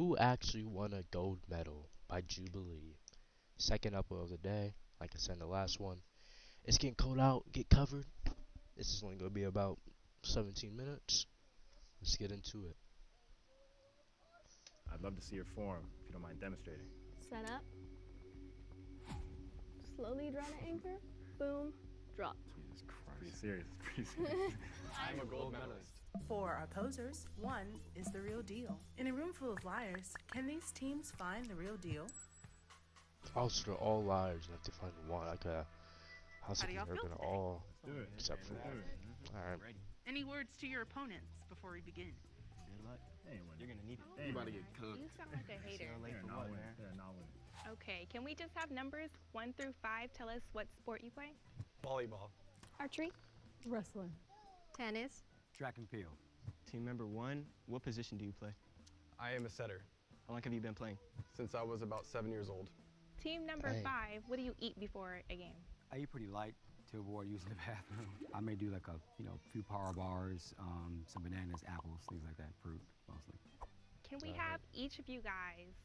who actually won a gold medal by Jubilee? Second upload of the day. Like I said in the last one. It's getting cold out. Get covered. This is only going to be about 17 minutes. Let's get into it. I'd love to see your form, if you don't mind demonstrating. Set up. Slowly draw an anchor. Boom. Drop. Jesus Christ. Pretty serious. It's pretty serious. I'm a gold medalist. For our posers, one is the real deal. In a room full of liars, can these teams find the real deal? Also, they're all liars. You have to find one. Like a house of How do y'all they're feel gonna today? all Do it. except for one. Alright. Any words to your opponents before we begin? Good luck. Anyway. You're gonna need it. You about to get cooked. You sound like a hater. Late They're for not what, winning. man? They're not winning. Okay, can we just have numbers 1 through 5 tell us what sport you play? Volleyball. Archery. Wrestling. Tennis. Track and field. Team member 1, what position do you play? I am a setter How long have you been playing? since I was about 7 years old. Team number Dang. 5, what do you eat before a game? I eat pretty light to avoid using the bathroom. I may do like a few power bars, some bananas, apples, things like that, fruit mostly. Can we have each of you guys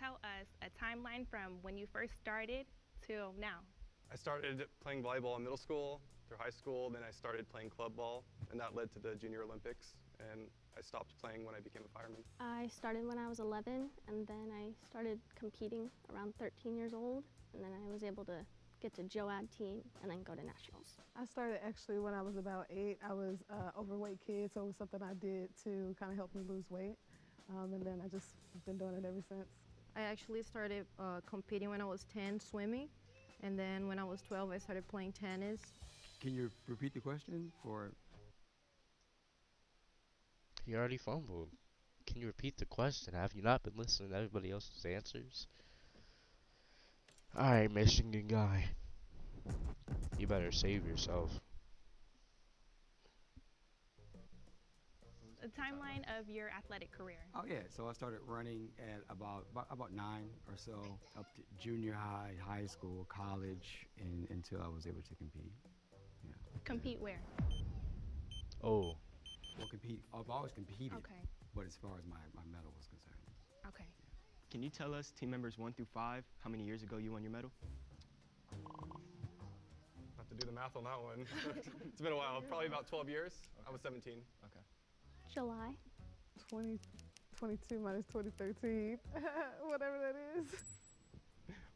tell us a timeline from when you first started till now? I started playing volleyball in middle school, through high school, then I started playing club ball, and that led to the Junior Olympics, and I stopped playing when I became a fireman. I started when I was 11, and then I started competing around 13 years old, and then I was able to get to JOAD team and then go to nationals. I started actually when I was about 8. I was an overweight kid, so it was something I did to kind of help me lose weight. And then I just been doing it ever since. I actually started competing when I was 10, swimming. And then when I was 12, I started playing tennis. Can you repeat the question for? He already fumbled. Can you repeat the question? Have you not been listening to everybody else's answers? Alright, Michigan guy. You better save yourself. A timeline of your athletic career. Oh yeah, so I started running at about 9 or so, up to junior high, high school, college, and until I was able to compete. Yeah. Compete where? Oh, Well, I've always competed, Okay, but as far as my medal was concerned. okay. Can you tell us, team members 1 through 5, how many years ago you won your medal? Have to do the math on that one. It's been a while, probably about 12 years. I was 17. Okay. July. 2022 minus 2013, whatever that is.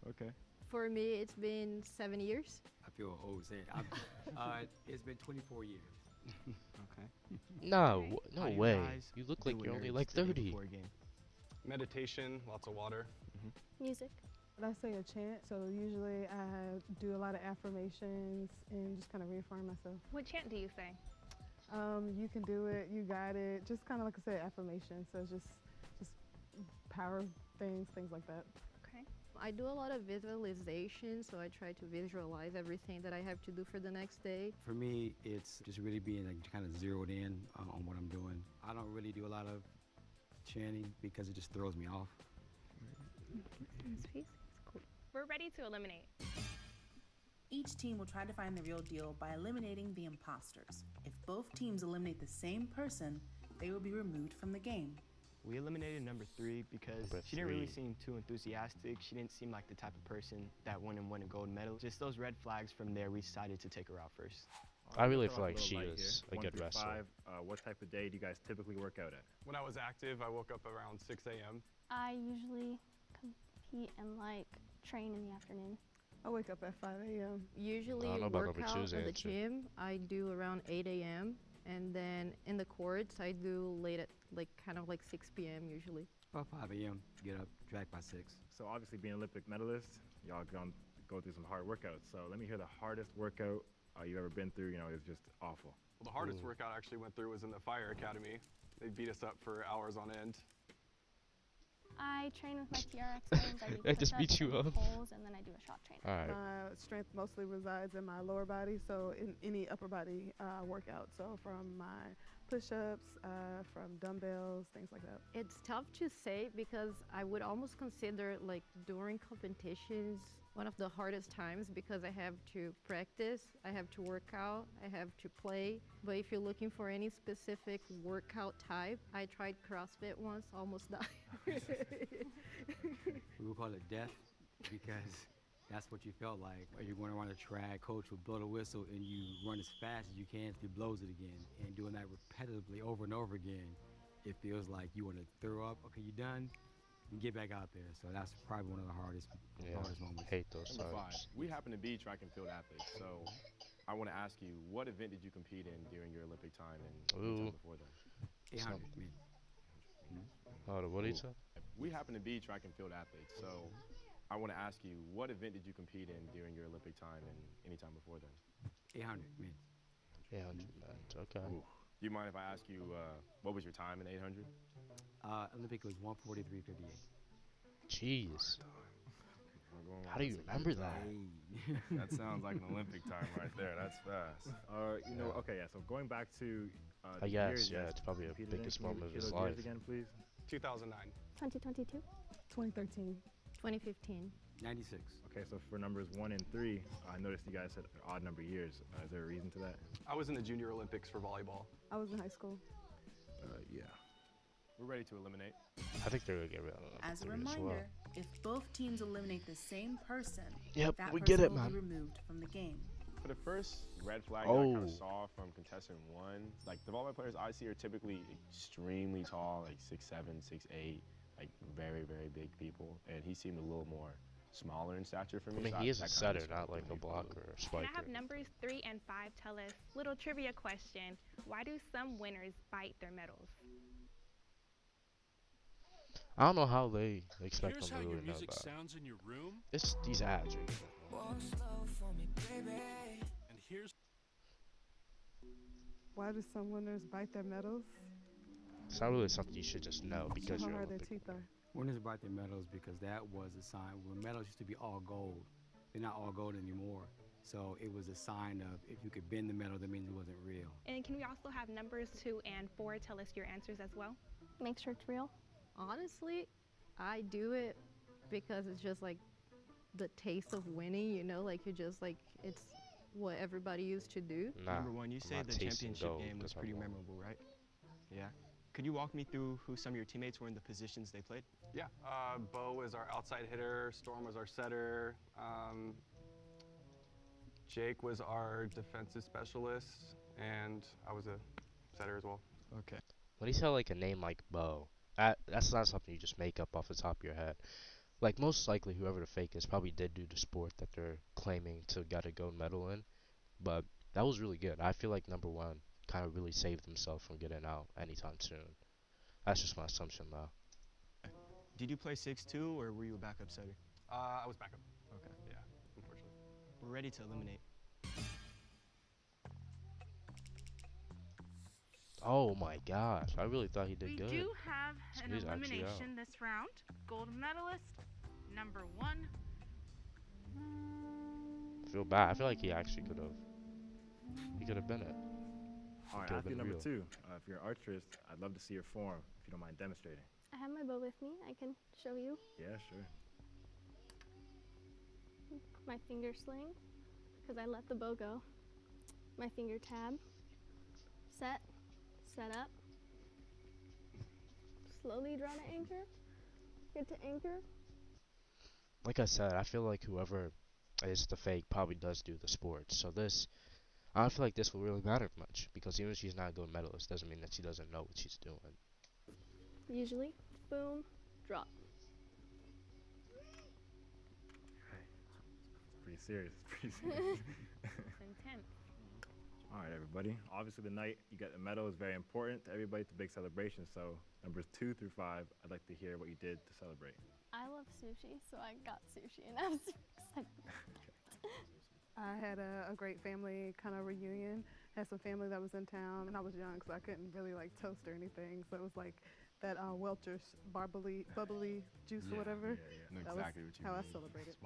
Okay. For me, it's been 7 years. I feel old saying it's been 24 years. Okay. no, How no do you way. guys You look do like when you're only nerds like the day 30. before a game? Meditation, lots of water. Music. I say a chant, so usually I do a lot of affirmations and just kind of reaffirm myself. What chant do you say? You can do it, you got it, just kind of like I said, affirmations, so just power things like that. Okay. I do a lot of visualization, so I try to visualize everything that I have to do for the next day. For me, it's just really being like kind of zeroed in on what I'm doing. I don't really do a lot of chanting because it just throws me off. We're ready to eliminate. Each team will try to find the real deal by eliminating the imposters. If both teams eliminate the same person, they will be removed from the game. We eliminated number 3 because Number she didn't really 3. seem too enthusiastic. She didn't seem like the type of person that won and won a gold medal. Just those red flags from there, we decided to take her out first. I really Let's feel start like off a she little light is here. a 1 good through wrestler. 5, what type of day do you guys typically work out at? When I was active, I woke up around 6 a.m. I usually compete and train in the afternoon. I wake up at 5 a.m. Usually I don't know about number workout two's at the answer. gym, I do around 8 a.m. And then in the courts, I do late at kind of 6 p.m. usually. About 5 a.m. Get up, track by 6. So obviously being Olympic medalist, y'all gonna go through some hard workouts. So let me hear the hardest workout you've ever been through. It's just awful. Well, the hardest workout I actually went through was in the fire academy. They beat us up for hours on end. I train with my TRX friends. I do I just push-ups, beat you I do up. pulls, and then I do a shot training. Alright. My strength mostly resides in my lower body, so in any upper body workout. So from my push-ups, from dumbbells, things like that. It's tough to say because I would almost consider like during competitions one of the hardest times because I have to practice, I have to work out, I have to play. But if you're looking for any specific workout type, I tried CrossFit once, almost died. We would call it death because that's what you felt like. Or you're going around a track, coach will blow the whistle and you run as fast as you can until he blows it again. And doing that repetitively over and over again, it feels like you want to throw up. Okay, you done? You get back out there. So that's probably one of the hardest moments. Hate those Number 5, times. we happen to be track and field athletes, so I want to ask you, what event did you compete in during your Olympic time and any time before then? 800 meters. Oh, what did you say? We happen to be track and field athletes, so I want to ask you, what event did you compete in during your Olympic time and any time before then? 800 meters. 800 meters, okay. Ooh. Do you mind if I ask you, what was your time in 800? Olympic was 143.58. Jeez. How do you remember that? That sounds like an Olympic time right there. That's fast. You know, okay, yeah. So going back to I the guess, years yeah, you it's probably a competed in, biggest can you moment of repeat his those years life. again, please. 2009. 2022. 2013. 2015. 96. Okay, so for numbers 1 and 3, I noticed you guys said odd number years. Is there a reason to that? I was in the Junior Olympics for volleyball. I was in high school. Yeah. We're ready to eliminate. I think they're gonna get rid of number As a 3 as well. reminder, if both teams eliminate the same person, Yep, that we person get it, will man. be removed from the game. For the first red flag that I kind Oh. of saw from contestant 1, like the volleyball players I see are typically extremely tall, like 6'7", 6'8", like very, very big people, and he seemed a little more smaller in stature for me. I mean, so he is a that kinda setter, not disappointed like a me for blocker or Can spiker. I have numbers 3 and 5 tell us? Little trivia question. Why do some winners bite their medals? I don't know how they expect Here's them how to your really know music that. sounds in your room, It's these ads. and here's Why do some winners bite their medals? It's not really something you should just know because How you're hard their Olympic. teeth are. Winners brought their medals because that was a sign. When medals used to be all gold, they're not all gold anymore. So it was a sign of if you could bend the medal, that means it wasn't real. And can we also have numbers 2 and 4 tell us your answers as well? Make sure it's real. Honestly, I do it because it's just like the taste of winning, you know, like you just like it's what everybody used to do. Nah, Number 1, you I'm say not the tasting championship gold game was 'cause I pretty won. memorable, right? Yeah. Could you walk me through who some of your teammates were in the positions they played? Yeah. Bo was our outside hitter. Storm was our setter. Jake was our defensive specialist, and I was a setter as well. Okay. When you say like a name like Bo, that's not something you just make up off the top of your head. Like most likely, whoever the fake is probably did do the sport that they're claiming to get a gold medal in. But that was really good. I feel like number 1 kind of really saved himself from getting out anytime soon. That's just my assumption, though. Did you play 6-2 or were you a backup setter? I was backup. Okay. Yeah, unfortunately. We're ready to eliminate. Oh my gosh, I really thought he did We good. do have So an he's actually out. elimination this round. Gold medalist, number 1. I feel bad. I feel like he actually could have. He could have been it. All right, Could've athlete been number real. 2. If you're an archerist, I'd love to see your form if you don't mind demonstrating. I have my bow with me. I can show you Yeah, sure. my finger sling because I let the bow go. My finger tab. Set. Set up. Slowly draw to anchor. Get to anchor. Like I said, I feel like whoever is the fake probably does do the sport. So this, I don't feel like this will really matter much because even if she's not a gold medalist, doesn't mean that she doesn't know what she's doing. Usually. Boom. Drop. It's pretty serious. It's pretty serious. It's intense. All right, everybody. Obviously, the night you get the medal is very important to everybody. It's a big celebration. So, numbers 2 through 5, I'd like to hear what you did to celebrate. I love sushi, so I got sushi and I was super excited. I had a great family kind of reunion. Had some family that was in town, and I was young, so I couldn't really like toast or anything. So it was like that Welch's bubbly juice or whatever. I know That exactly was what you how mean. I celebrated.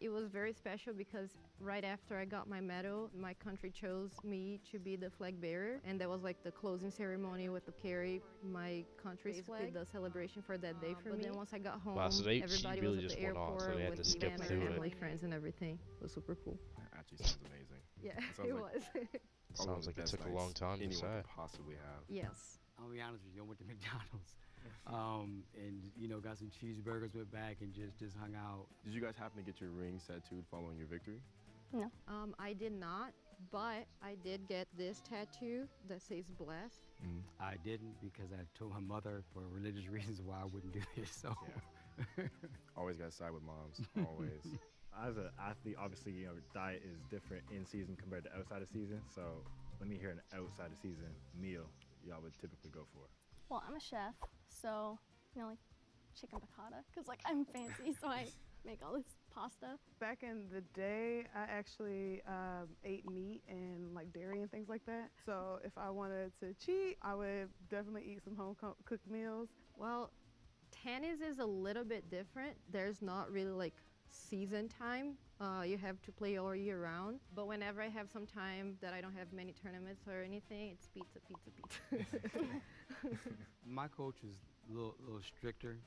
It was very special because right after I got my medal, my country chose me to be the flag bearer, and that was like the closing ceremony with the carry my country's flag, the celebration for that day for me. But then once I got home, Wow, so everybody she really was at just the went on, airport so they had with to skip my through it. family, friends, and everything. It was super cool. That actually sounds amazing. Yeah, Sounds it like- was. Probably Sounds the like it best took a nights long time to anyone say. could possibly have. Yes. I'll be honest with you, I went to McDonald's, and got some cheeseburgers, went back and just hung out. Did you guys happen to get your rings tattooed following your victory? No. I did not, but I did get this tattoo that says blessed. I didn't because I told my mother for religious reasons why I wouldn't do this. So Always got to side with moms. Always. As an athlete, obviously, diet is different in season compared to outside of season. So let me hear an outside of season meal y'all would typically go for. Well, I'm a chef, so, like chicken piccata, because, like, I'm fancy, so I make all this pasta. Back in the day, I actually ate meat and like dairy and things like that. So if I wanted to cheat, I would definitely eat some home-cooked meals. Well, tennis is a little bit different. There's not really like season time. You have to play all year round. But whenever I have some time that I don't have many tournaments or anything, it's pizza, pizza, pizza. my coach was a little stricter,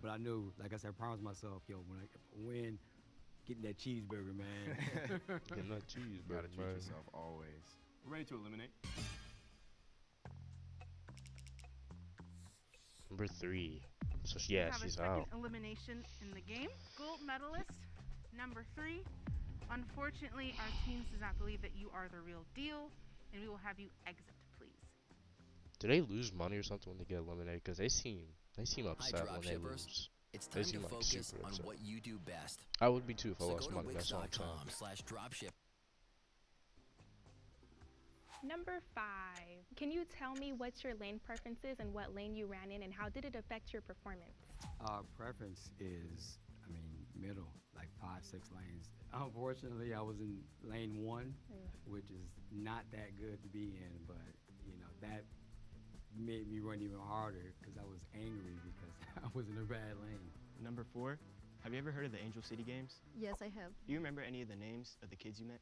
but I knew, like I said, I promised myself, when I win, getting that cheeseburger, man. Getting that cheeseburger, Gotta treat man. yourself always. We're ready to eliminate. Number 3. So We yeah, have she's a second out. elimination in the game. Gold medalist, number 3. Unfortunately, our teams does not believe that you are the real deal, and we will have you exit, please. Do they lose money or something when they get eliminated? Because they seem upset when they dropshippers. lose. It's They time seem to like focus super on upset. what you do best. I would be too if I So lost go to money. That's all I'm saying. wix.com/dropship. Number 5. Can you tell me what's your lane preferences and what lane you ran in, and how did it affect your performance? Preference is, middle, like 5, 6 lanes. Unfortunately, I was in lane 1, which is not that good to be in, but that made me run even harder because I was angry because I was in a bad lane. Number 4, have you ever heard of the Angel City Games? Yes, I have. Do you remember any of the names of the kids you met?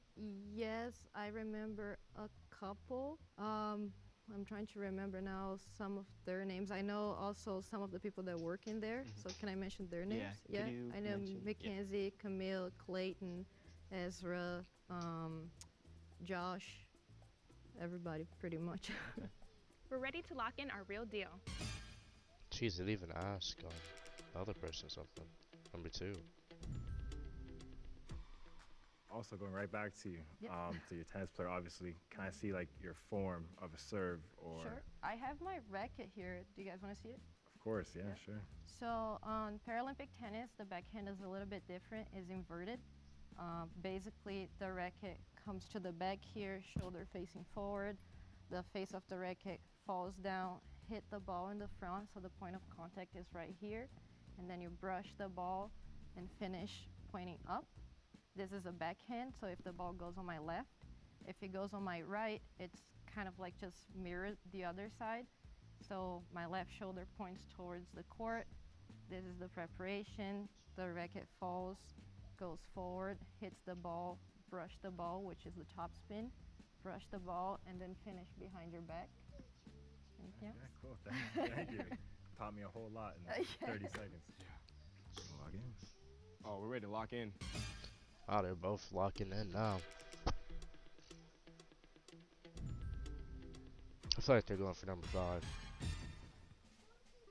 Yes, I remember a couple. I'm trying to remember now some of their names. I know also some of the people that work in there. So can I mention their names? Yeah. Could you I know mention- Mackenzie, Camille, Clayton, Ezra, Josh, everybody pretty much. We're ready to lock in our real deal. Jeez, they didn't even ask the other person something. Number 2. Also, going right back to you, Yep. to your tennis player, obviously, can I see like your form of a serve or? Sure. I have my racket here. Do you guys want to see it? Of course, yeah, sure. So on Paralympic tennis, the backhand is a little bit different, is inverted. Basically, the racket comes to the back here, shoulder facing forward. The face of the racket falls down, hit the ball in the front, so the point of contact is right here. And then you brush the ball and finish pointing up. This is a backhand, so if the ball goes on my left, if it goes on my right, it's kind of like just mirrored the other side. So my left shoulder points towards the court. This is the preparation. The racket falls, goes forward, hits the ball, brush the ball, which is the top spin, brush the ball, and then finish behind your back. Anything else? Yeah, cool. Thank you. Taught me a whole lot in 30 seconds. Log in. Oh, we're ready to lock in. Oh, they're both locking in now. I feel like they're going for number 5.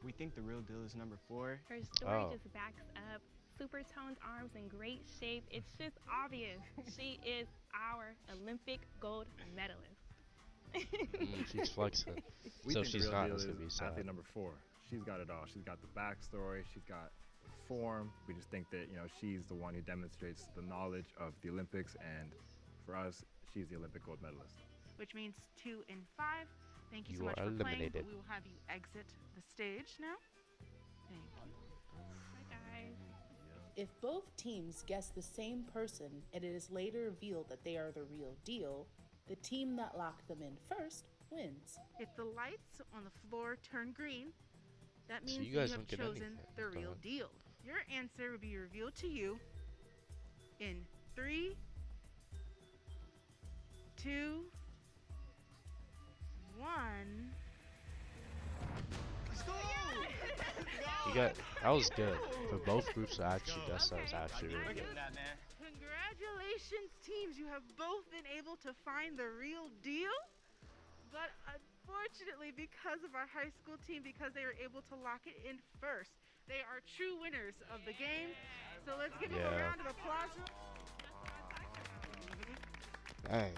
We think the real deal is number 4. Her story Oh. just backs up. Supertone's arms in great shape. It's just obvious. She is our Olympic gold medalist. She's flexing. We So think the she's real not deal gonna is be sad. athlete number 4. She's got it all. She's got the backstory. She's got form. We just think that she's the one who demonstrates the knowledge of the Olympics, and for us, she's the Olympic gold medalist. Which means 2 and 5. Thank you so You much are for playing. eliminated. We will have you exit the stage now. Thank you. Bye, guys. If both teams guess the same person and it is later revealed that they are the real deal, the team that locked them in first wins. If the lights on the floor turn green, that So means you that guys you have don't get chosen anything. the real deal. Your answer will be revealed to you in 3, 2, 1. Let's go! You got that was good for both groups. Actually, that was actually really Look good. at that, man. Congratulations, teams. You have both been able to find the real deal. But unfortunately, because of our high school team, because they were able to lock it in first, they are true winners of the game. So let's give them a Yeah. round of applause. Dang.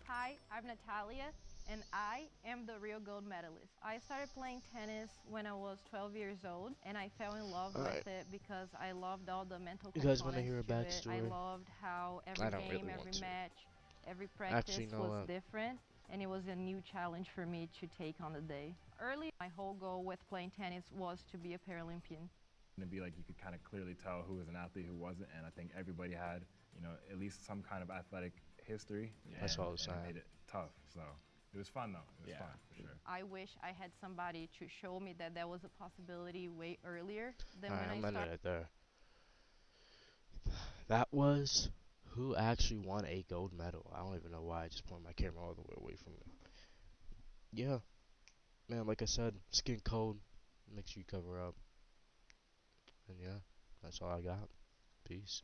Hi, I'm Natalia, and I am the real gold medalist. I started playing tennis when I was 12 years old, and I fell in love with Alright. it because I loved all the mental You components guys wanna hear a to it. I backstory? loved how every I don't game, really every want to. match, every practice Actually, no, was different, and it was a new challenge for me to take on the day. Early, my whole goal with playing tennis was to be a Paralympian. To be like you could kind of clearly tell who was an athlete, who wasn't, and I think everybody had, at least some kind of athletic history. That's all I'm and saying. it made it tough. So it was fun though. It was fun for sure. I wish I had somebody to show me that there was a possibility way earlier than Alright, when I'm I ending started. it there. That was who actually won a gold medal. I don't even know why I just pointed my camera all the way away from me. Yeah, man. Like I said, it's getting cold. Make sure you cover up. And yeah, that's all I got. Peace.